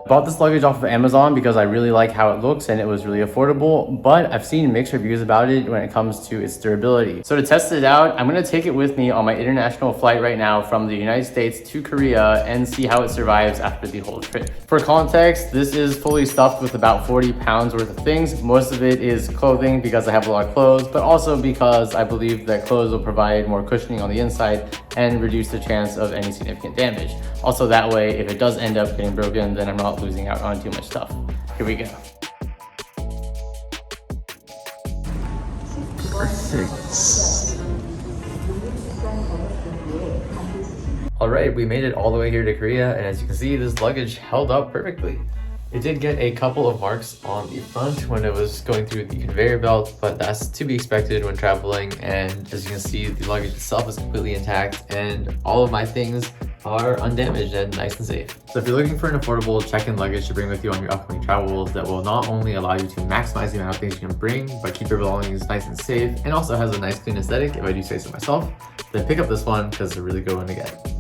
Bought this luggage off of Amazon because I really like how it looks and it was really affordable, but I've seen mixed reviews about it when it comes to its durability. So to test it out, I'm gonna take it with me on my international flight right now from the United States to Korea and see how it survives after the whole trip. For context, this is fully stuffed with about 40 pounds worth of things. Most of it is clothing because I have a lot of clothes, but also because I believe that clothes will provide more cushioning on the inside and reduce the chance of any significant damage. Also that way, if it does end up getting broken, then I'm not losing out on too much stuff. Here we go. Perfect. Alright, we made it all the way here to Korea, and as you can see, this luggage held up perfectly. It did get a couple of marks on the front when it was going through the conveyor belt, but that's to be expected when traveling, and as you can see, the luggage itself is completely intact, and all of my things are undamaged and nice and safe. So if you're looking for an affordable check-in luggage to bring with you on your upcoming travels that will not only allow you to maximize the amount of things you can bring, but keep your belongings nice and safe, and also has a nice clean aesthetic, if I do say so myself, then pick up this one because it's a really good one to get.